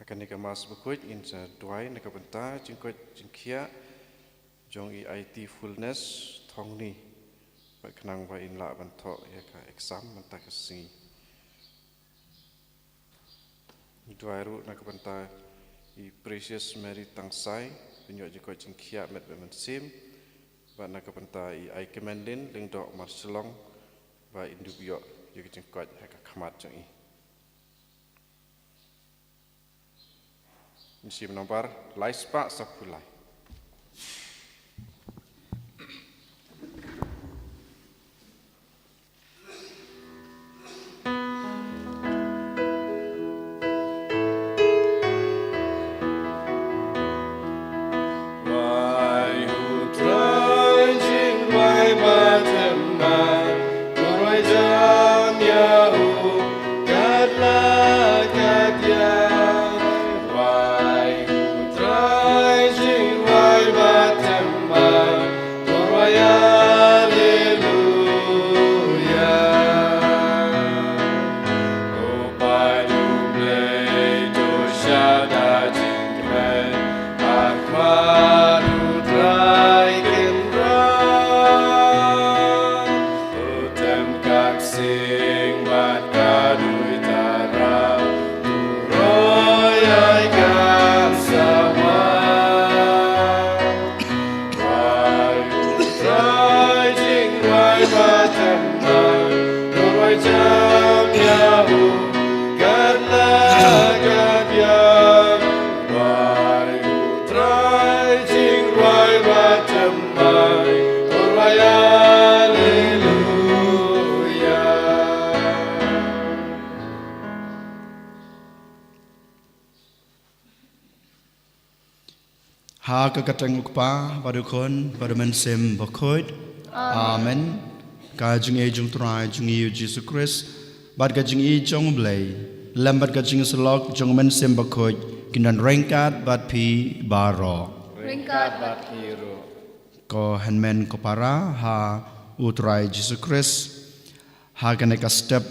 akan dikemas berkuat in duai nak bentar jengkot jengkia jong IT fullness thong ni baik kenang baik in la bentok ya ka exam bentar kesini duai ru nak bentar i precious Mary tangsai penyok jengkot jengkia met sim baik nak bentar i kemendin ling dok marselong baik indubiok ya jengkot ya ka khamat jong i misi nomor laispa sapulai. Kekatang ukpa pada kon pada mensem bakoi amen kajing e jung trai jung yu Jesus Christ bad kajing e jong blai lambat kajing selok jong mensem bakoi kinan rengkat bad pi baro rengkat bad hero ko hanmen ko para ha utrai Jesus Christ ha kaneka step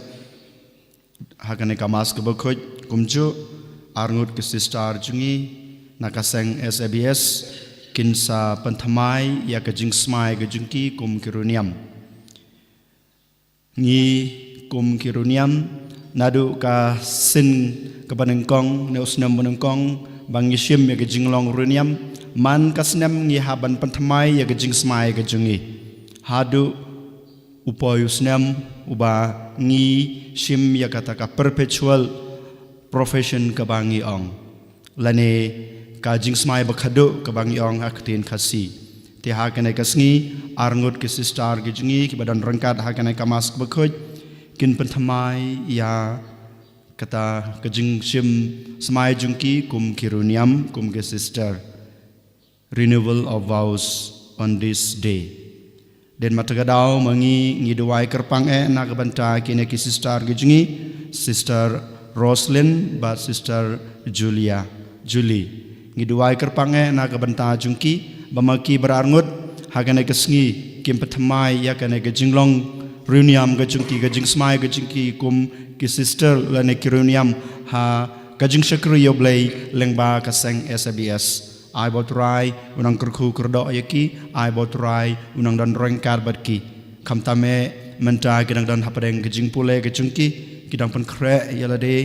ha kaneka mas ke bakoi kumju arngut ke sister jungi nakaseng SABS kinsa penthamai ya kajing smai kajingki kum kiruniam ngi kum kiruniam nadu ka sin kebanengkong neusnam benengkong bang yishim ya kajing long runiam man kasnam ngi haban penthamai ya kajing smai kajingi hadu upoyusnam uba ngi shim ya kata ka perpetual profession kabangi ong lane kajing smai bakhado kabang yong aktin khasi ti ha kanai kasngi arngut ke sister ke jingi ki badan rangkat ha kanai kamas bakhoj kin penthamai ya kata kajing sim smai jungki kum kiruniam kum ke sister renewal of vows on this day den matagadau mangi ngiduai kerpang na kabanta kine ki sister ke jingi sister Roslyn ba sister Julie ngiduai kerpange na kabanta jungki bamaki berarngut hagane kesngi kim pethamai ya kane ke jinglong runiam ke jungki ke jing smai ke jingki kum ki sister lane kiruniam ha kajing shakri yoblei lengba kaseng SABS ai botrai unang kurku kurdo yaki ai botrai unang dan rengkar badki kamtame menta kidang dan hapadeng ke jing pule ke jungki kidang pen kre yalade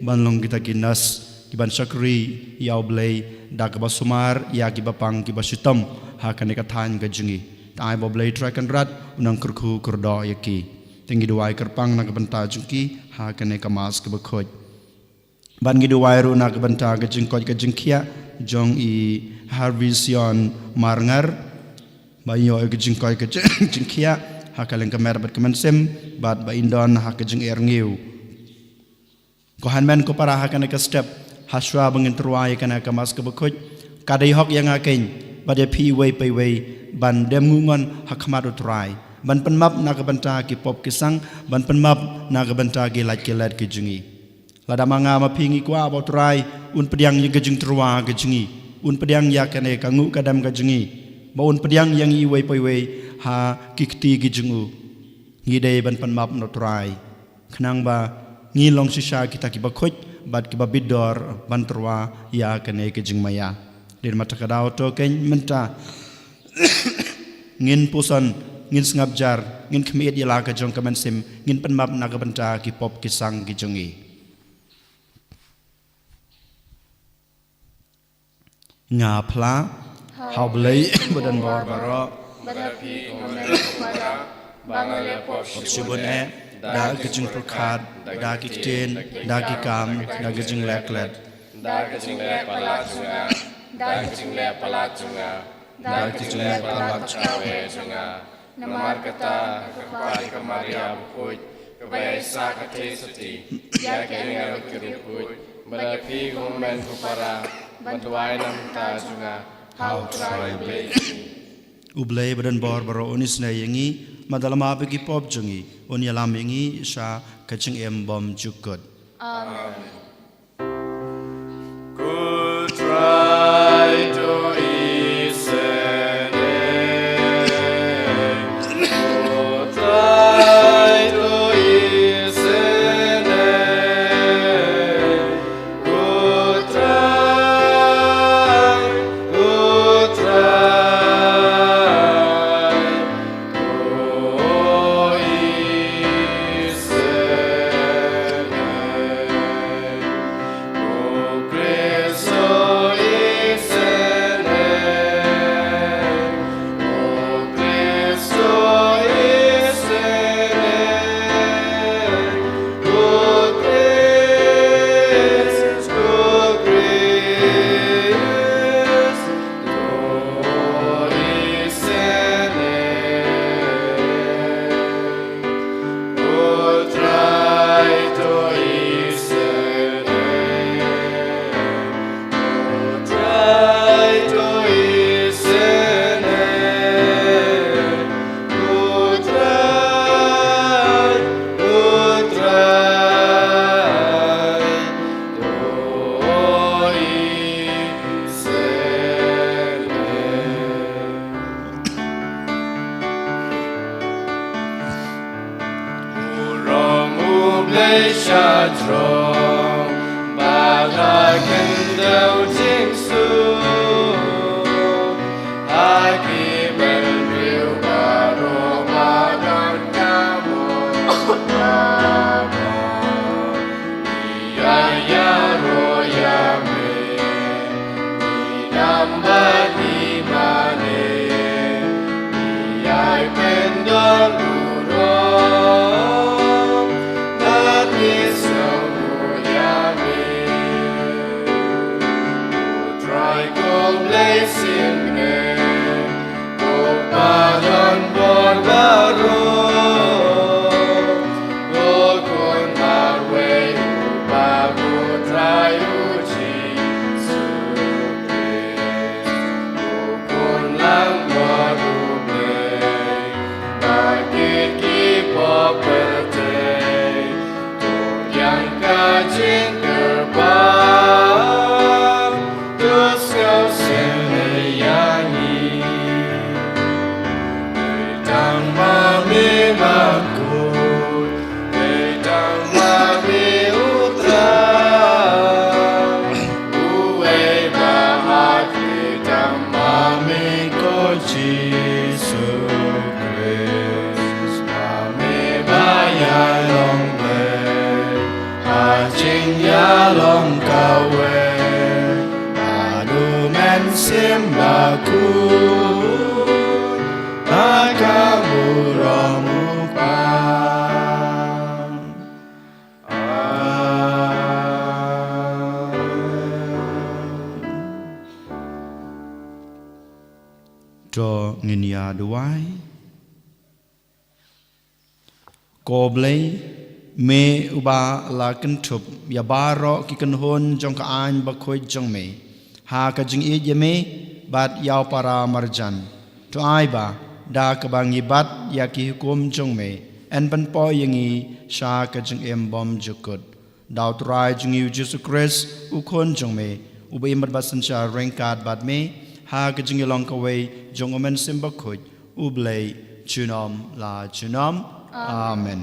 banlong kita kinas kiban shakri yoblei dak basumar ya kibapang kibasutam ha kaneka than gajungi tai boblei trakan rat unang kurku kurdo yaki tinggi duai kerpang nak benta jungki ha kaneka mas ke bakhoj ban gi duai ru nak benta gajingkoj gajingkia jong i harvision marngar bayo gajingkoj gajingkia ha kaleng kamer bat kemensem bat ba indon ha gajing erngiu ko hanmen ko para ha kaneka step haswa bangin terwai kana kamas ke bakhoj kadai hok yang aken bade pi wei pai wei ban dem ngungon hakmat utrai ban penmap na kabanta ki pop kisang ban penmap na kabanta ki lat kelat ki jungi lada manga ma pingi kwa botrai un pediang ye gejing terwa gejingi un pediang ya kane kangu kadam gejingi ba un pediang yang i wei pai wei ha kikti gejingu ngi dei ban penmap no trai khnang ba ngi long shisha kita ki bakhoj bat ki babidor bantrwa ya kene ke jingmaya dir mata kadao to ken menta ngin pusan ngin ngabjar ngin khmiet yala ka jong kaman sim ngin penmap naga benta ki pop ki sang ki jongi nga phla haublei badan bor baro Badapi komen kepada Bangale pop Sibune da kejing perkat da kitin da kikam da kejing leklet Da kecing le pala junga Da kecing le pala junga Da kecing le pala cawe junga Namar kata kepari kemaria bukuj Kebaisa kati seti Ya keringa kirupuj Badapi komen kepada Bantuai namta junga Hau trai beli ublei badan bor baro onis na yangi madalama bagi pop jongi on yalam yangi sha kejing bom jukut Good try to Good try to Good try Good try to nginia duai koblei me uba la kentup ya baro ki kenhon jong ka an ba khoi jong me ha ka jing e je me bat yaw para marjan to ai ba da ka bangi bat ya ki hukum jong me en ban po yangi sha ka jing bom jukut daw trai jing yu Jesus Christ u khon jong me u be mat basan sha rengkat bat me ha ka jing long ka we jong omen sim ba khoi u blei chunom la chunom amen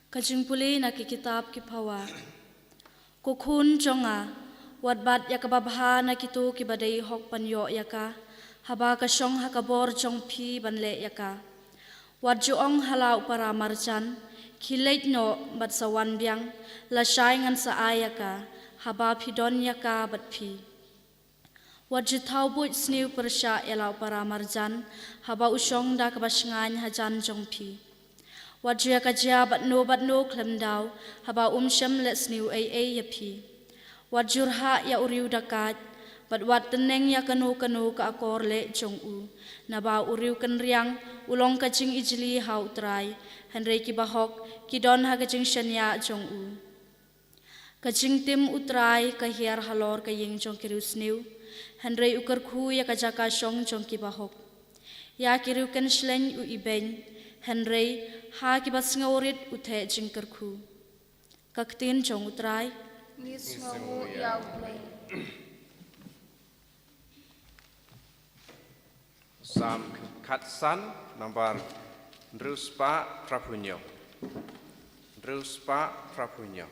Kajing puli na ki kitab ki pawa. Kukun jonga, wadbat yakababha na kitu ki badai hok panyo yaka, haba kasyong hakabor jong pi banle yaka. Wadjuong halau para marjan, kilait no bat sawan biang, lasyay ngan sa ayaka, haba pidon yaka bat pi. Wadju tau buit sniu persya elau para marjan, haba usyong da kabasngan hajan jong pi. Wadju yaka jia bat no klem dau, haba syam let sniu ay yapi. Wadju rha ya uriu dakat, bat wat teneng ya kanu ka akor le jong u. Naba uriu kan riang, ulong kajing ijli hau trai, henrei ki bahok, ki don ha kajing shanya jong u. Kajing tim utrai ka hiar halor ka ying jong kiru sniu, henrei ukar khu ya kajaka syong jong ki bahok. Ya kiru kan shleng u ibeng, henrei ha ki bas ngaurit uthe jing kerku. Kaktin jong utrai, Ngis ngawu ya uplay. Sam Katsan nomor Druspa Prapunyo. Druspa Prapunyo.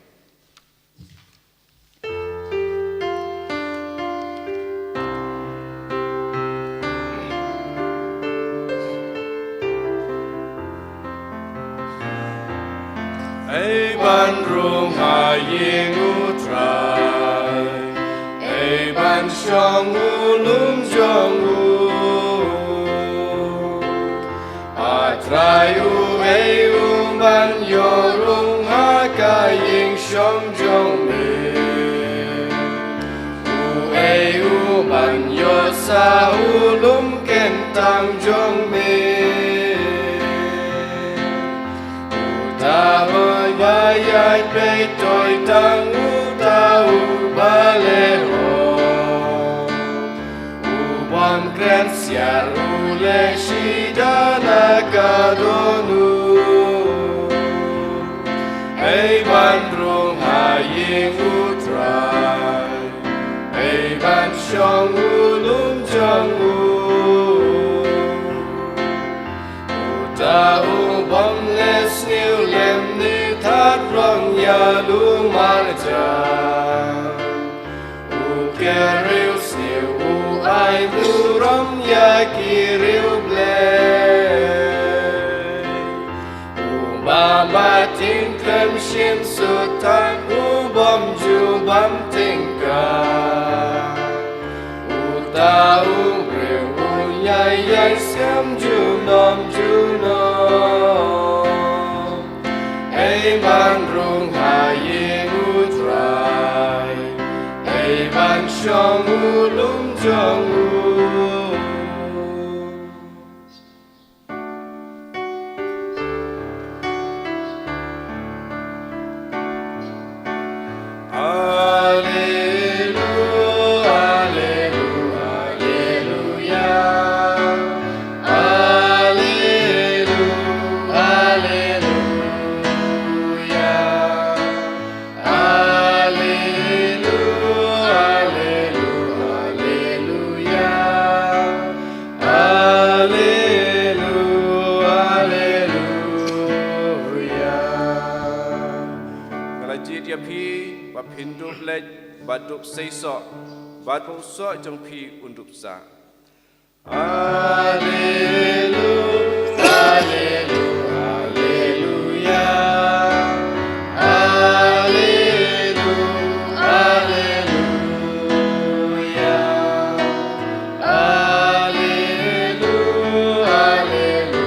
Ei ban rung ha ying utrai, ei ban syong ulum jong u, atrai u ei ban yorung ha ka ying syong jong mi, u ei ban yosa ulum kentang jong mi. Tahoy bayay pe toy tang utau baleho, ubam kren siar ule shidana kadonu. Ei ban rung haying utrai, ei ban syong ulum jong u, utau bom les niu lem ni that rong ya lu marja, u keriu sniu u ai lu rom ya kiriu ble, u ba tin krem shim sutan u bom ju bam tingka, u ta u riu u yai siam ju nom ju nom. Ei ban rung ha ying utrai, ei ban syong ulum jong u. Batuk seisok, batuk sok jong pi undup sa. Hallelujah, hallelujah, hallelujah, hallelujah, hallelujah, hallelujah,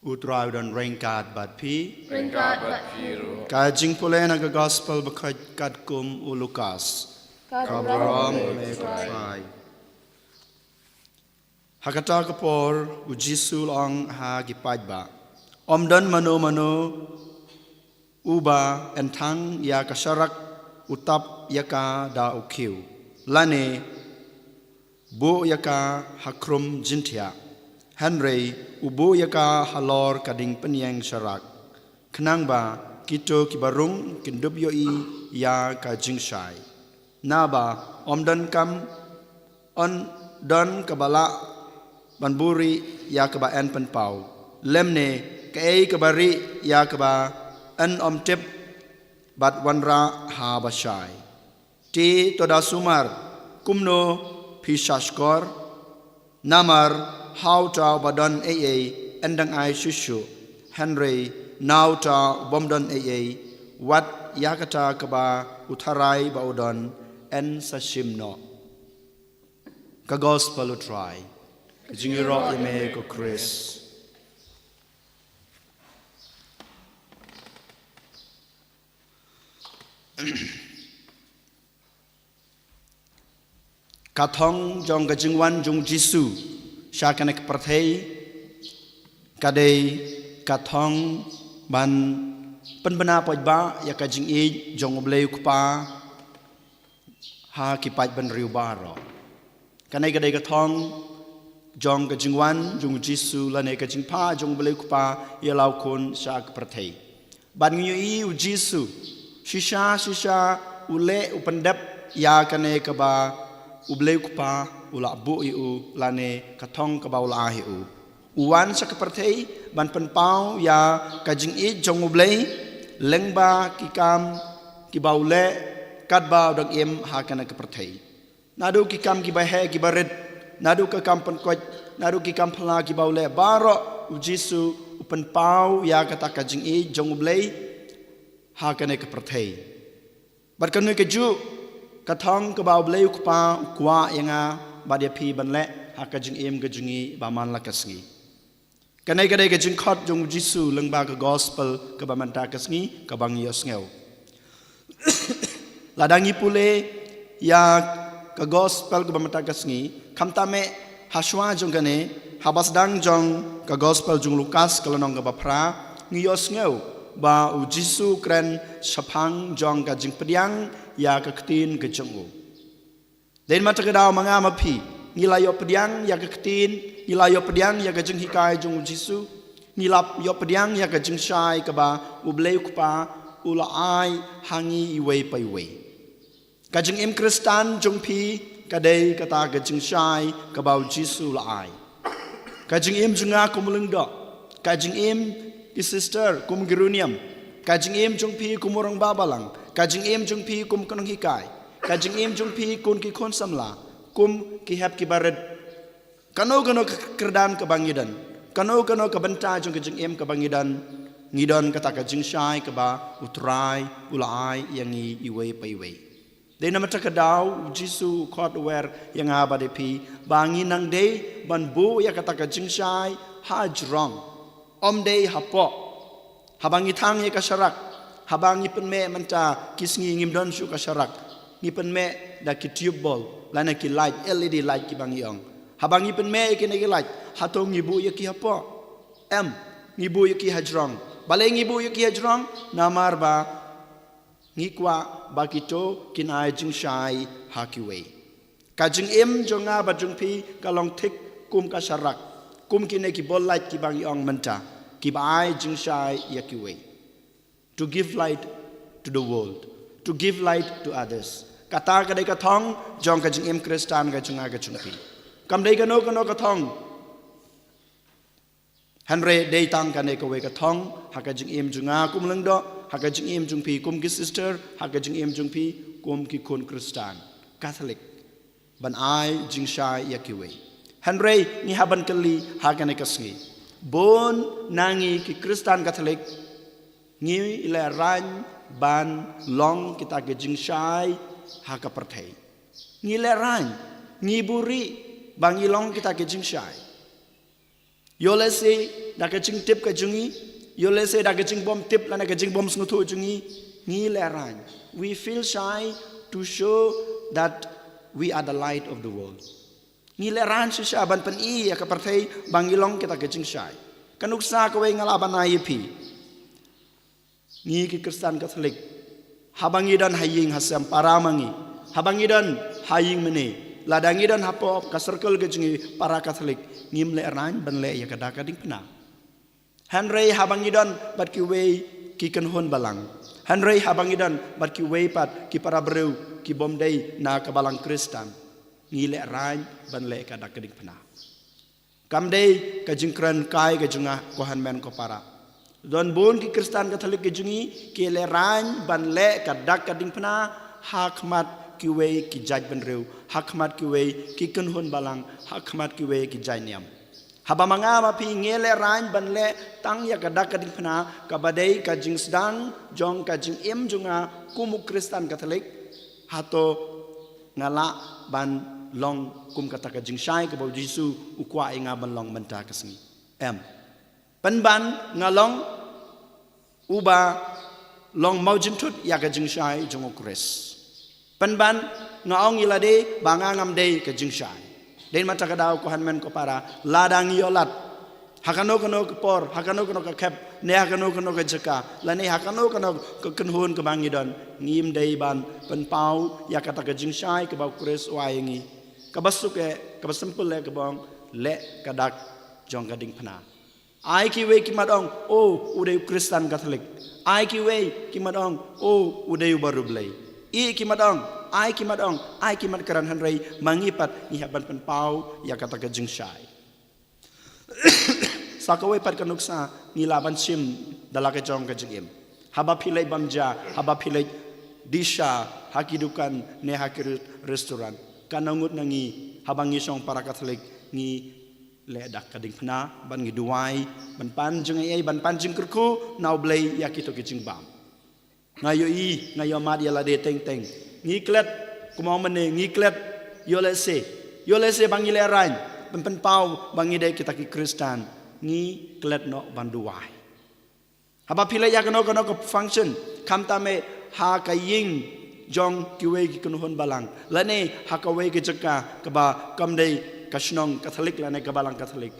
Utrai dan rengkat bat pi. Ringkat bat piru. Kajing pule na ka gospel bakaj kat kum u Lukas. Kabram le kutrai. Hakata kapor u Jisul ong ha gipaj ba. Omdan mano uba entang ya kasyarak utap yaka da ukiu. Lane bu yaka hakrum jintia. Henry ubu yaka halor kading penyeng syarak. Kenang ba kito kibarung kindup yoi ya ka jingshai na ba omdan kam on don kabala banburi ya ka ba en pen pau lemne ke kabari ya ka ba an omtep bat wanra ha bashai ti toda sumar kumno pishashkor namar how ta badon endang ai shushu Henry now ta bomdon wat yakata kaba utarai baudon en sashimno ka gospel utrai jingiro ime ko Chris kathong jong gajingwan jung jisu shakanek prathei kadei kathong ban penbena pojba ya kajing i jong oblei kupa ha kipat ban riu baro kanai kadei kathong jong gajingwan jung jisu lane kajing pa jong oblei kupa ya lau kun shak prathei ban ngiu i u jisu shisha ule upendap ya kanai kaba ublei kupa ula bu iu lane kathong kaba ula hiu uwan sa kapartei ban penpau ya kajing i jong ublei lengba kikam kibaule kadba dog im ha kana kapartei nadu kikam kibahe kibaret nadu kakam penkoj nadu kikam phala kibaule baro ujisu upenpau ya kata kajing i jong ublei ha kana kapartei bat kanu keju kathong kabau bleu kupa kwa yanga badia pi banle hakajing im gajungi baman lakasngi kanai kadai gajing khot jong jisu lengba ka gospel ka bamanta kasngi ka bang yosngeu ladangi pule ya ka gospel ka bamanta kasngi khamtame haswa jong kane habasdang jong ka gospel jong lukas kalanong ka bapra ngiyosngeu ba u jisu kren shapang jong ka jing pediang ya ka ketin ke jengu den mata ka daw mga mapi ngilayo pediang ya ka ketin ngilayo pediang ya ka jing hikai jong jisu ngilap yo pediang ya ka jing shai ka ba u bleu pa ula ai hangi iwe pa iwe ka jing im kristan jong pi ka dei ka ta ka jing shai ka ba u jisu la ai ka jing im junga kumulung do ka jing im ki sister kum giruniam kajing im jung pi kumurang babalang kajing im jung pi kum kanong hikai kajing im jung pi kun ki kon samla kum ki hap ki bared kano kerdan ke bangidan kano ke benta jung kajing im ke bangidan ngidon kata kajing shai ke ba utrai ulai yang iwe pa iwe de na mata kadaw jisu khot wer yang abade pi bangi nang de ban bu ya kata kajing shai hajrong om day hapo habangi thang ye kasharak habangi penme manta kisngi ngimdon shu kasharak ngi penme da ki tube ball lana ki light LED light ki bangi ong habangi penme ki ne ki light hatong ngibu ye ki hapo ngibu ye ki hajrong bale ngibu ye ki hajrong namar ba ngikwa bakito kinai jing shai hakiwe kajing im jonga bajung pi kalong thik kum kasharak kum kine ki bol light ki bangi ong manta ki bai jing shai yakiwe to give light to the world to give light to others kata ka dei ka thong jong ka jing im kristan ka junga ka chungpi kam dei ka no ka thong Henry dei tang ka ne ka we ka thong ha ka jing im junga kum leng do ha ka jing im jungpi kum ki sister ha ka jing im jungpi kum ki kun kristan catholic ban ai jing shai yakiwe Henry ni haban kali ha ka ne ka sngi bon nangi ki kristan catholic ngi ile ran ban long kita ke jing shai ha ka perthei ngi le ran ngi buri bangi long kita ke jing shai yo le se da ke jing tip ka jungi yo le se da ke jing bom tip la na ke jing bom snuthu jungi ngi le ran we feel shy to show that we are the light of the world ngileran sya ban pen I ya ka parthei bangilong kita ke jing shai kanuksa ko we ngalaban ai pi ni ki kristan catholic habangidan haying hasam paramangi habangidan haying mene ladangidan hapo ka circle ke jingi para catholic ngim le ran ban le ya ka ding pena Henry habangidan bat ki we ki kan hon balang hanrei habangidan bat ki weipat ki para breu ki bomdei na ka balang Kristan ngile rain ban le ka dak keding pena kamdei ka jingkran kai ka junga ko han men ko para don bon ki Kristan Katolik ke jungi ki le rain ban le ka dak keding pena hakmat ki wei ki jaj ban reu hakmat ki wei ki kan hon balang hakmat ki wei ki jai niam haba manga ma pi ngele rain ban le tang ya ka dak keding pena ka badai ka jing sedang jong ka jing em junga kumu Kristan Katolik hato ngala ban long kum kata ka jing shai ka bau Jisu ukwa inga ban long menta kasni pan ban ngalong uba long mau jintut ya ka jing shai jong Kris pan ban ngaong ilade banga ngam dei ka jing shai den mata ka daw ko han men ko para ladang yolat hakano kono ko por hakano kono ka kep ne hakano kono ka jaka la ne hakano kono ka kenhun ka bangidon ngim dei ban pen pau ya kata ka jing shai ka bau Kris waingi ka basuk ka basempul le ka bang le ka dak jong ka ding phana ai ki we ki madong o udai Kristan Katolik ai ki we ki madong o udai barublai i ki madong ai ki mat karan hanrei mangipat ni haban pen pau ya kata ka jing shai sakawai pat kanuksa nilaban sim dalaka jong ka jingim haba pilai bamja haba pilai disha hakidukan ne hakir restoran kanangut nangi habangi song para Katolik ngi ledak kading pena ban ngi duai ban panjeng ai ban panjeng kerku nau blai yakito kicing bam ngayo i ngayo mat ya lade teng teng ngi klet kumau mene ngi klet yo lese bangi le rain pen pau bangi de kita ki Kristan ngi klet no ban duai haba pilai ya kono ko function kam tame ha kaying jong kiwe ki kunuhon balang lane hakawe ki jaka kaba kamdei kasnong Katolik lane kabalang Katolik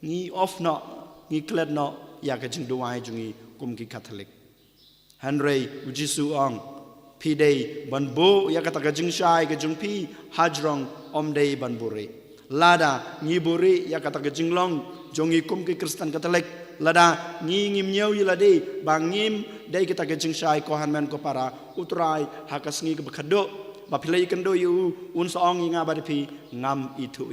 ni off no ni klet no ya ka jing duai jungi kum ki Katolik hanrei ujisu ong pi dei banbo ya kata ka jing shai ka jung pi hajrong om dei banbure lada ni buri ya kata ka jing long jongi kum ki Kristen Katolik lada ni ngim nyau yilade bangim dei kita ka jing shai ko han men ko para utrai hakas ngi ka bakado ba pilai kendo yu un song inga ba pi ngam itu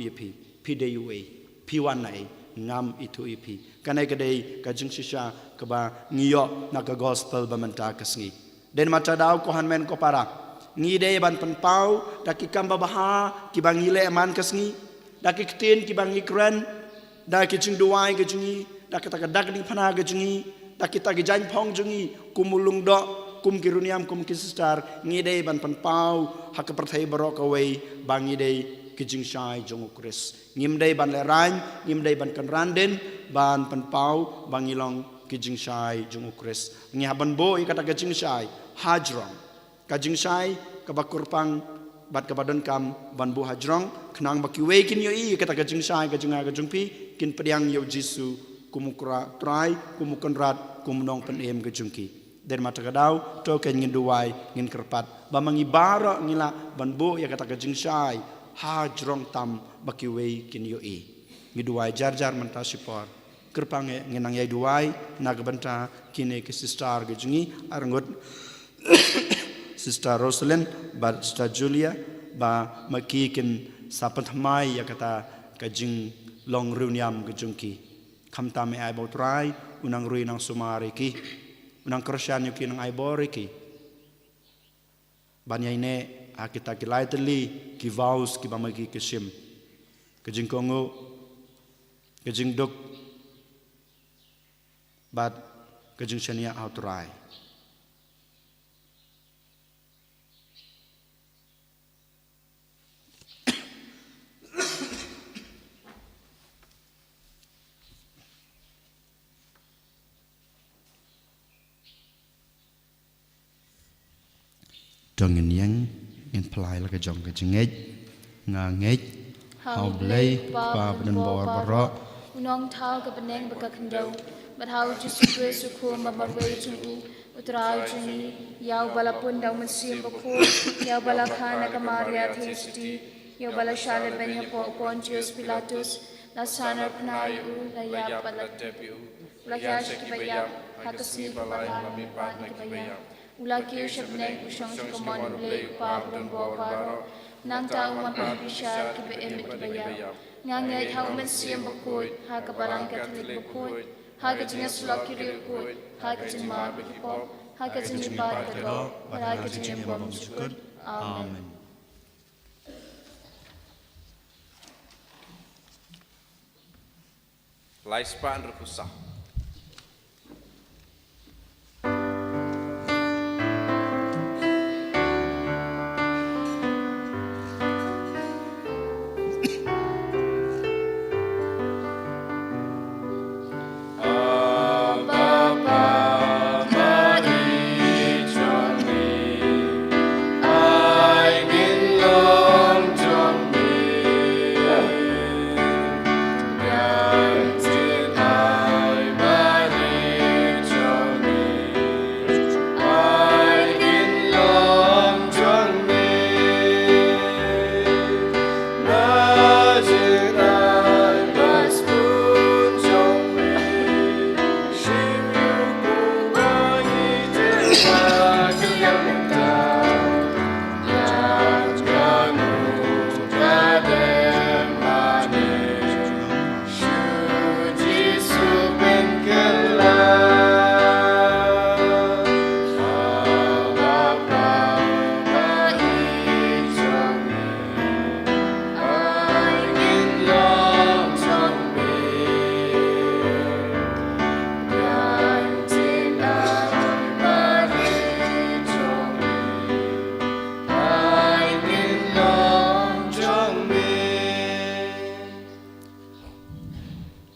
pi dei ue pi wan nai ngam itu pi kanai ka dei ka jing shisha ka ba ngiyo na ka gospel ba menta kasngi den mata daw ko han men ko para ngi dei ban pen pau daki kamba baha ki bangile eman kasngi daki ktin ki bangi kren daki jing duai ke jungi daki ta ka dak ding phana ke jungi daki ta ki jan phong jungi kumulung do kum kiruniam kum kisistar ngi dei ban pen pau hak perthai barok away bangi dei kijing shai jong Kris ngim dei ban le ran ngim dei ban kan randen ban pen pau bangilong kijing shai jong Kris ngi haban bo i kata kijing shai hajrong kajing shai ka bakurpang bat ka badon kam ban bu hajrong knang baki we kin yo i kata kijing shai ka junga ka jungpi kin pediang yo Jisu kumukra trai kumukonrat kumnong pen em ka jungki den mata ka daw to ken ngin duwai ngin kerpat ba mangi bara ngila ban bo ya kata kijing shai hajrong tam baki we kin yo i ngi duwai jar menta sipor kerpange ngenang yai duai nagbanta kine ke sister ge jungi arangot sister Rosalind ba sister Julia ba makikin sapatmai ya kata kajing long reuniam ge jungki khamtame ai botrai unang rui nang sumari ki unang Kristyan yuki nang ai boriki banyai ne akita kilaiteli ki vaus ki bamagi ke sim kajing kongo kajing dok but kajing shania outrai Dongin yang in pelai la kajong kajingej ngangej hau blai pa ben bor baro unong thao ka beneng baka kendo but how just to so ko mabaway chung utrao chung yaw bala pundaw masim bako yaw bala khana ka Maria Thisti yaw bala shale ben po Pontius Pilatus Lasana penai layap palat Ulakyar kibayam hakasmi balay lami pad na kibayam Ulaki ushabneng usang sukaman ulay pabdong bawaro Nang tao mapabisya kibayam kibayam Ngangay hauman siyang bakut hakabarang katilig bakut Hagajinga sulakiri bakut Hagajin mabikipop Hagajin lipat kadok Hagajin yung bom syukur Amen. Laispan repusah.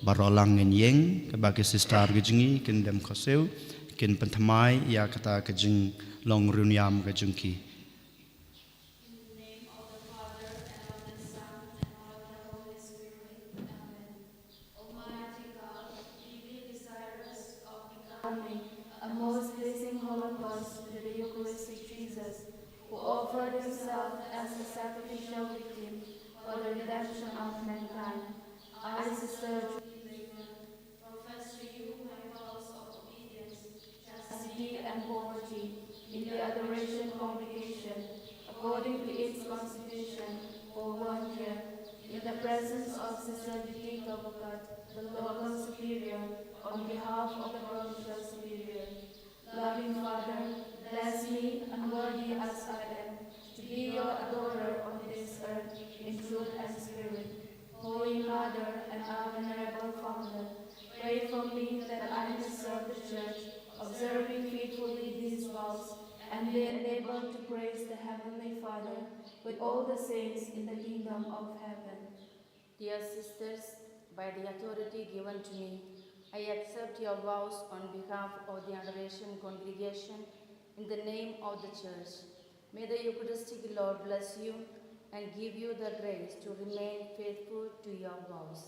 Barolang ngenyeng kebagi sistar gejingi kin dem koseu kin pentamai ya kata kejing long runyam kejungki. A most blessing holocaust to the Eucharistic Jesus, who offered himself as a sacrificial victim for the redemption of mankind. I, Sister, profess to you my vows of obedience, chastity, and poverty in the Adoration Congregation, according to its constitution, for 1 year, in the presence of Sister Vitika Vakat, the local superior, on behalf of the provincial superior. Loving Father, bless me, unworthy as I am, to be your adorer on this earth in truth and spirit. Holy Mother and our venerable founder, pray for me that I may serve the Church, observing faithfully these vows, and be enabled to praise the Heavenly Father with all the saints in the kingdom of heaven. Dear sisters, by the authority given to me, I accept your vows on behalf of the Adoration Congregation in the name of the Church. May the Eucharistic Lord bless you and give you the grace to remain faithful to your vows.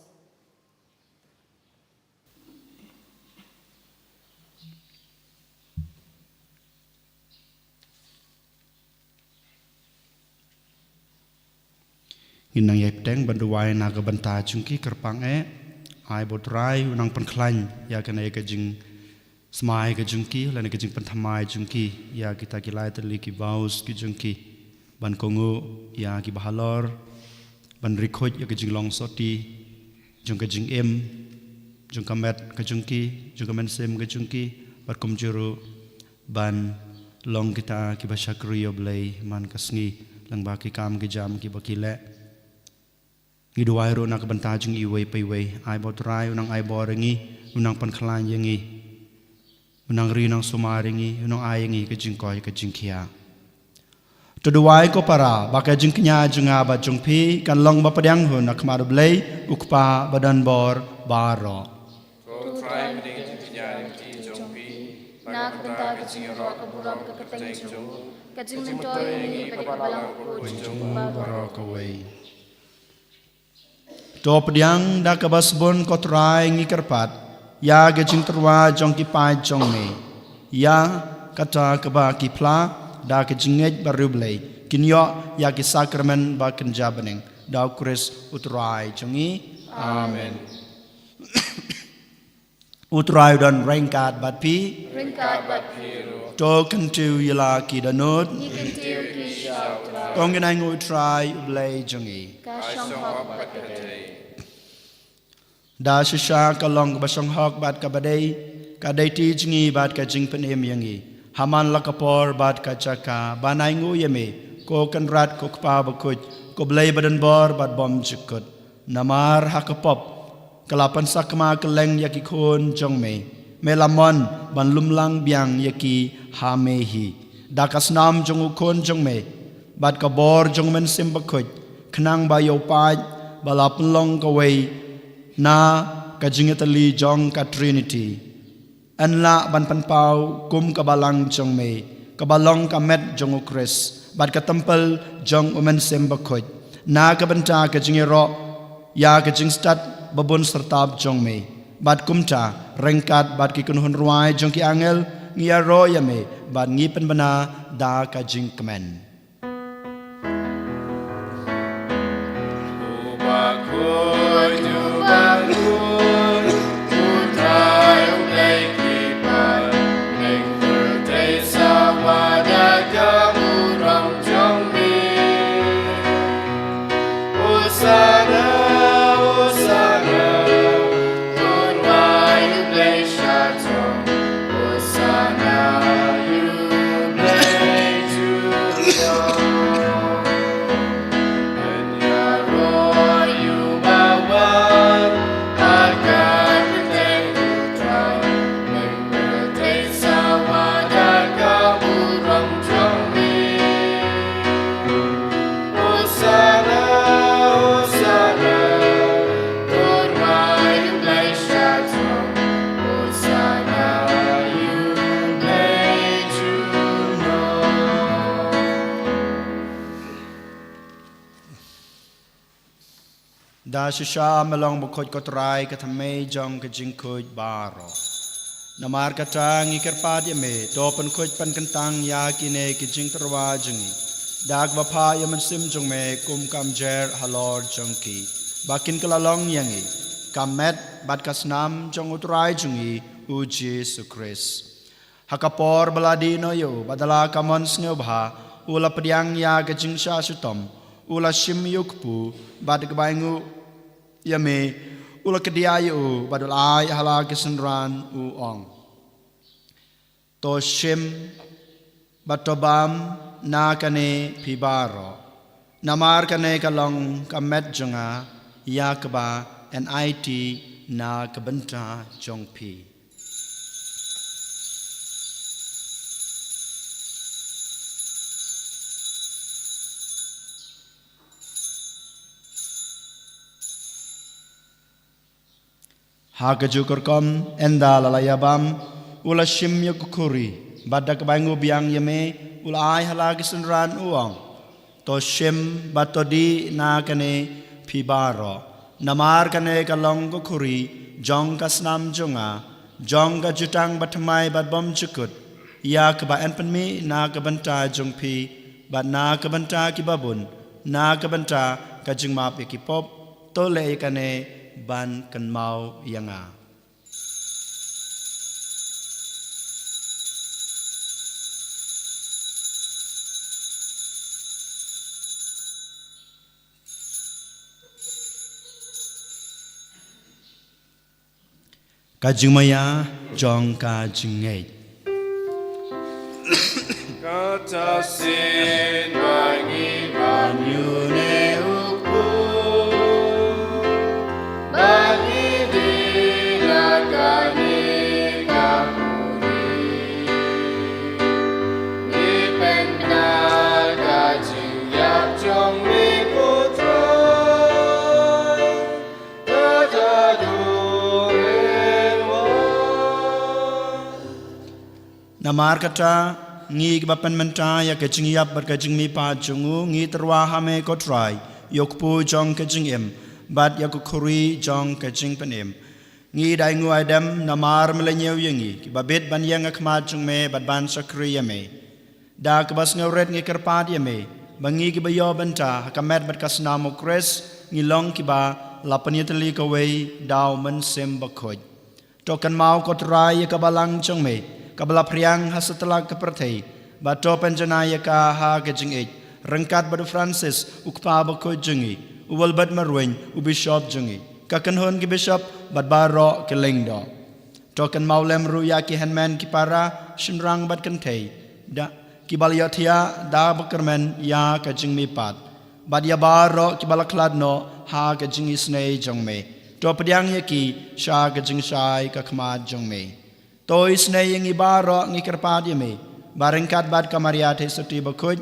Inang yepteng banduai naga banta chungki kerpang ai botrai unang penklain ya kena kejing smai kejungki lan kejing penthamai jungki ya kita kilai terli ki baus ki jungki ban kongu ya ki bahalor ban rikhoj ya kejing long soti jung kejing jung kamet kejungki jung kamen sem kejungki bar komjuru ban long kita ki basyakri oblei man kasngi lang ba ki kam ki jam ki bakile Giduai ro nak bentajung iwei peiwei ai botrai unang ai borengi unang panklan yengi unang ri nang sumaringi unang ayengi ke jingkoi ke jingkia Tuduai ko para bakai jingknya junga ba jungpi kan long ba padang hun nak maru blei ukpa badan bor baro Ko try mending jingknya rinti jungpi nak benta ke jingro ke buram ke keteng jung ke jing mentoy yengi pada balang ko jung baro ko wei Top diang da kabasbon kotrai ngi kerpat ya ge jing terwa jong ki pai jong me ya kata keba ki pla da ke jingej baru blei kinyo ya ki sakramen ba kenjabening da kris utrai jongi Amen. Utrai dan rengkat bat pi. Ringkat bat Piru. To kentu yala ki danut. ikan tiu ki syau tra. Kong genai utrai ublay jongi. Ka syong hok bat Da shisha kalong basong hok bat kabadai. Kadai ti jingi bat ka jing penem yangi. Haman lakapor bat ka chaka. Banai ngu yame. Ko kenrat ko kpa bakut. Ko blay badan bor bat bom jikut. Namar hakapop. Kelapan sakma keleng yaki kon jong me. Melamon ban lumlang biang yaki hamehi. Dakas nam jong ukon jong me. Bat kabor jong men simbakut. Kenang bayo paj. Balapun long kawai. Na kajingatali jong ka Trinity. Anla ban panpau kum kabalang jong me. Kabalong kamet jong ukris. Bat katempel jong umen simbakut. Na kabenta kajingiro. Ya kajing stat. Babun sertab jong me. Bad kumta, rengkat bad ki kunhun ruai jong ki angel, ngia ro ya me, bad ngi penbana da ka jing kemen. Ubakoy jubangun, utrai ulay kipan, neng berday sama daga murang jong mi. Usana. Da shisha melong bukoj kotrai katame jong ka jing kuj baro. Namar kata ngikir ya me, dopen kuj pan kentang ya kine ki jing terwa jengi. Dag bapa ya mensim jong me kum kam jer halor jong ki. Bakin kelalong yangi, kamet bat kasnam jong utrai jengi uji sukris. Hakapor baladi no yo, badala kamon snubha, ula pediang ya ka jing sha sutom, ula shim yukpu, bad kebaingu yame ula kediayu badul ai hala kesenran u ong to shim batobam na kane pibaro namar kane kalong kamet jonga yakba NIT na kabenta jongpi. Hakajukurkom enda lalayabam ula shim yakukuri badak bangu biang yame ula ai halagi senran uang to shim batodi na kane pibaro namar kane kalong kukuri jong kasnam jonga jong ka jutang batmai batbom chukut ya kaba enpenmi na kabanta jongpi bat na kabanta kibabun na kabanta kajingmap yakipop to le kane ban kan mau yanga. Kajing maya jong kajing ngait. Kata sin bangi banyune uku. Bagi dilakani kamuri Ni penal kajing yap jong mi putra Tadadu menwa Namar kata ngi bapan menta ya kajing yap ber kajing mi pa jungu ngi terwa hame kotrai yokpu jong kajing em bat yakukuri jong kajing penem ngi dai ngu adam namar melenyew yengi ki babet ban yang akmat jung me bat ban sakri yame da kebas ngawret ngi kerpat yame bangi ki bayo benta hakamet bat kasnamo kres ngi long ki ba lapanyatali kawai daw man sem bakhoj tokan mau kotrai kabalang chongme kabala priang hasatala kaperthei ba to penjanaya ka ha gejing rangkat badu Francis ukpa bakhoj jungi uwal bad marwen u bishop jungi kakan hon ki bishop bad baro ke lengdo tokan mau lem ruya ki handman ki para shinrang bad kan thei da ki balyathia da bakermen ya ka jingmi pat bad ya baro ki balakhlad no ha ka jingi snei jongme to padiang ye ki sha ka jing shai ka khma jongme to snei ngi baro ngi kerpad ye me barengkat bad kamaria the suti bakhoj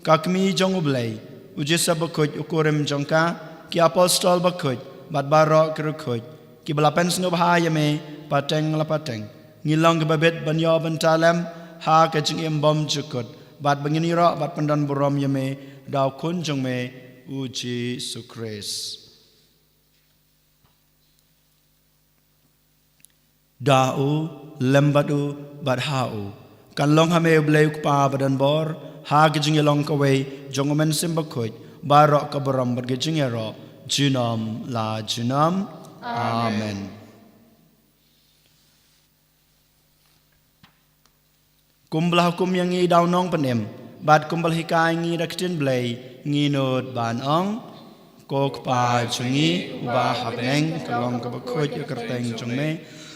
kakmi jong ublei ujisa bakhoj ukurem jongka ki apostol bakhoj bad baro kerkhoj ki balapen snu bahaya me pateng la pateng ngilong ke babet banyo bantalem ha ka jing embom jukut bad bangini ro bad pandan borom ye me daw kun jong me uji sukres dau lembadu badhau kan long hame bleu pa badan bor ha gijing long kawe jongomen simbakhoj barok ka boram bad gijing ro junam la junam amen kumblah hukum yang ngi daw nong panem bad kumbal hikai ngi raktin blei ngi not ban ong kok pa chungi uba habneng kalong ka bakhoj kerteng jongme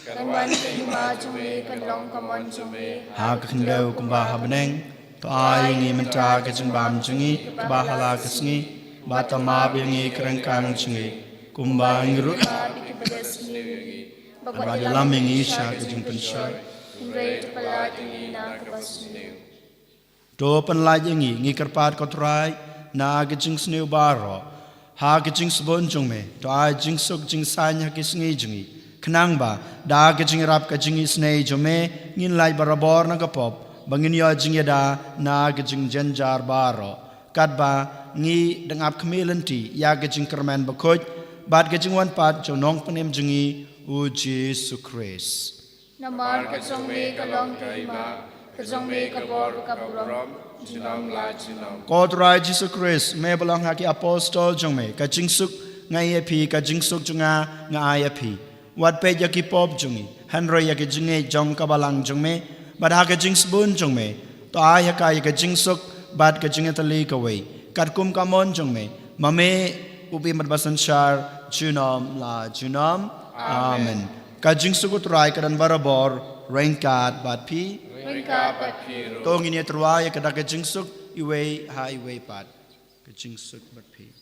kan wan ma jume kan long kamon jume ha ka khndeu kumba habneng to ai ngi menta ka jungbam chungi ba hala kasngi ba tama bi ngi krangkang chungi kumba ngiru ba dalam ngi sha ka jungpen sha Great Paladini na kapasniu. to pan la ngi kerpat ko trai na ga jing sneu baro ha ga jing sbon jong me to ai jing suk jing san ha kis ngi jingi khnang ba da ga jing rap ka jing snei jome ngin lai barabor na ka pop bangin yo jing da na ga jing janjar baro kat ba ngi dengap khmelenti ya ga jing kerman bakhoj bat ga jing wan pat jonong panem jingi uji sukres Namar kajongme kalong kaima, kajongme kabor kabrom, junam la junam. Kodrai Jesus Christ me belong haki apostol jongme ka jingsuk ngai api ka jingsuk junga ngai api wat pe yaki pop jungi hanro yaki jinge jong ka balang jongme bad ha ka jings bun jongme to ay ka yaki jingsuk bad ka jinge tali ka wei kat kum ka mon jongme mame upi mat basan shar junam la junam amen ka jingsuk utrai kadan barabor rengkat bad pi Ringka patpiro. tong ini terwaya kada ke jingsuk iwe ha iwe pat ke jingsuk bat pi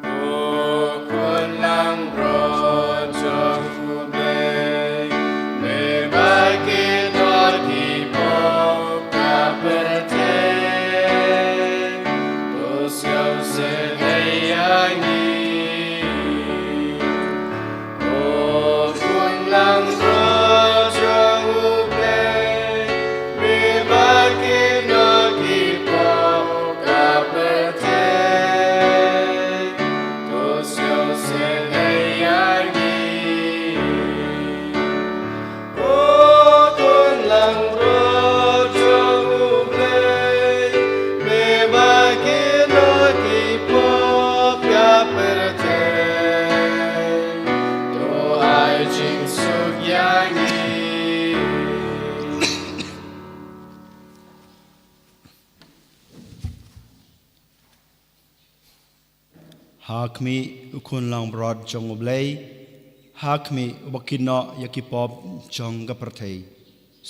O kun lang rojo ube me bagi doti po kaperte tos yo se deyangi O kun lang rojo ube me bagi doti po kaperte tos yo se deyangi O kun lang rojo ube me bagi doti po kaperte to ai jing suk yangi hakmi ukun lang brod jong oblei hakmi ubakino yaki pop jong ga perthei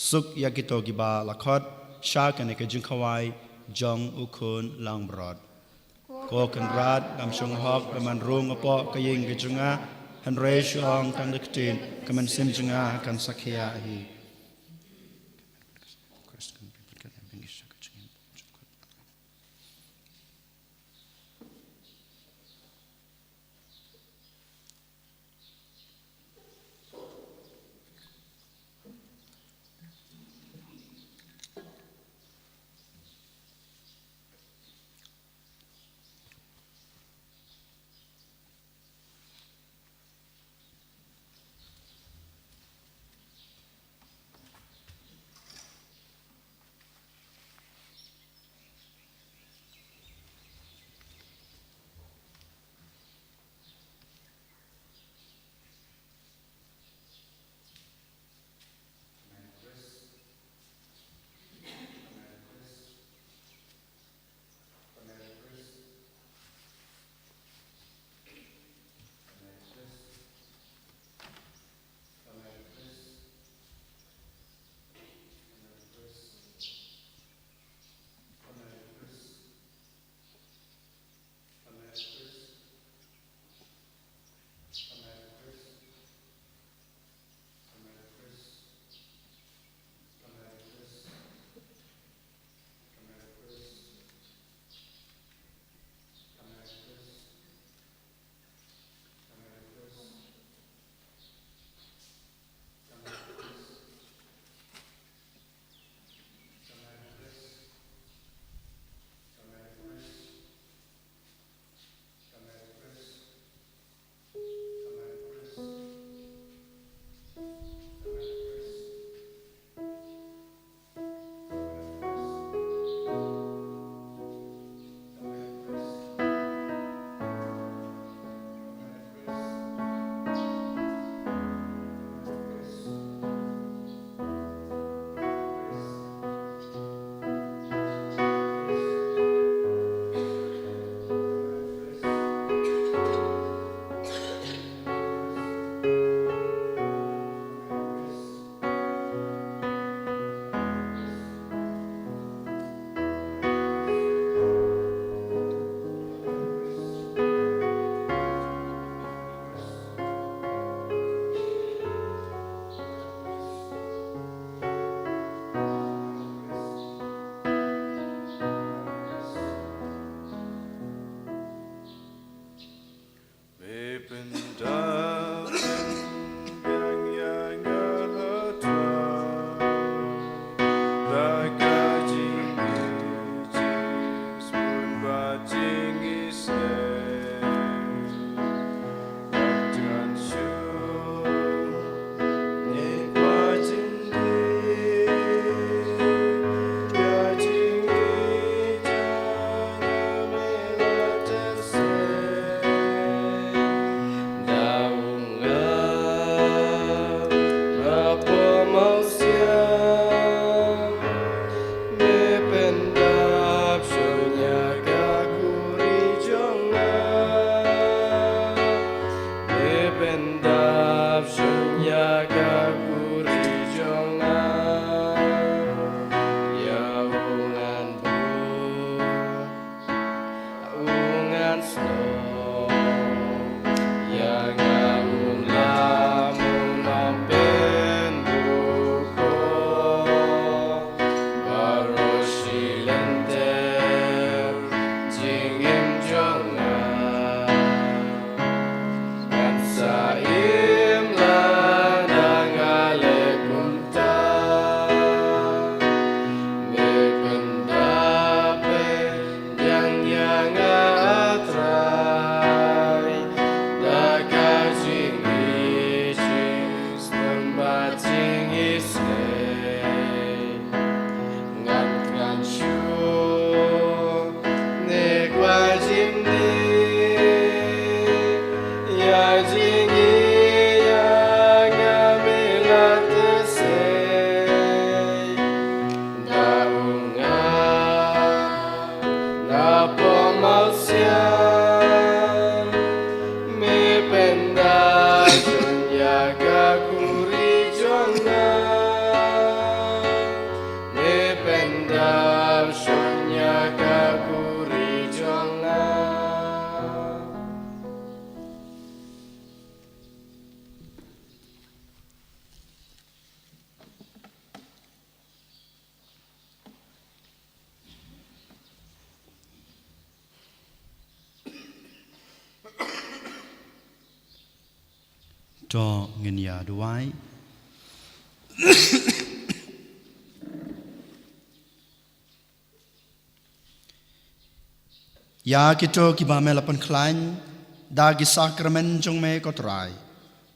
suk yaki to giba lakhot sha kane ke jing khawai jong ukun lang brod ko kan rad dam shong hok man rung apo kaying ke junga han re shong kan diktin kaman sim junga kan sakhya hi cho ngân nhà đuái ya kito ki ba melapan klain da ki sakramen jong me kotrai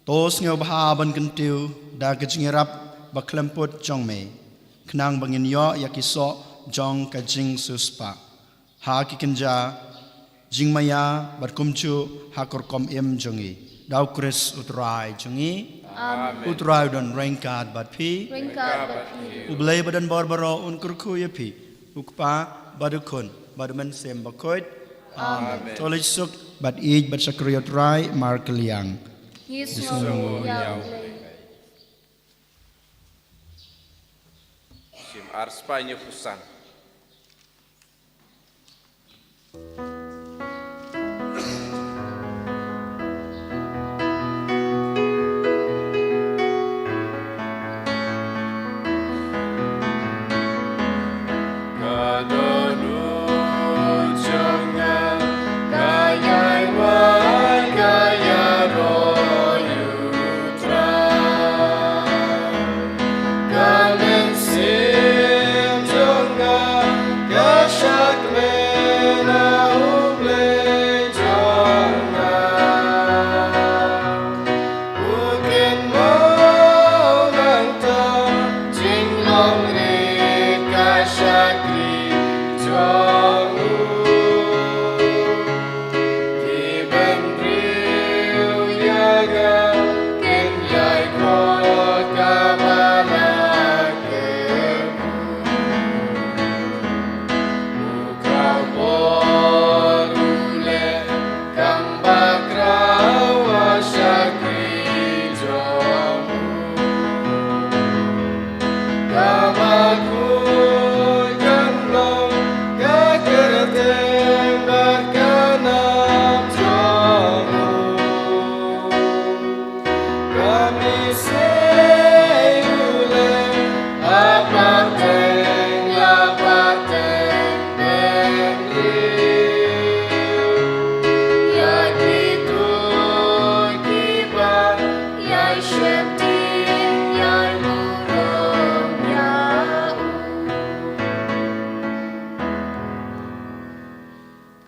tos ngeu bha ban kentiu da ki jingirap ba klemput jong me knang bangin yo ya ki so jong ka jing suspa ha ki kenja jingmaya bat kumchu hakor kom em jongi dau kris utrai jongi utrai don rengkat bat pi ublei badan barbaro un kurku ya pi ukpa badukun baduman sem bakoit amen tolej suk bat ij bat sakriot rai mar keliang Yesus Sim ar Spanje Fusan.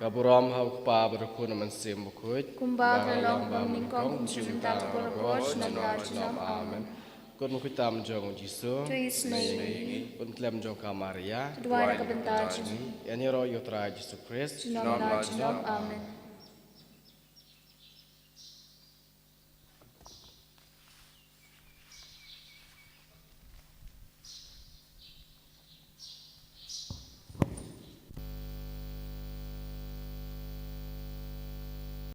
Kaburam hau pa berkun man sim bukut. Kumba kalong bang ningkong kumcinta kolokos nanam Amen. Kun mukitam jong Jisu. To his name. Kun klem jong Kamaria. Kedua kebentar jini. Yani ro yotra Jisu Christ. Jinom Amen.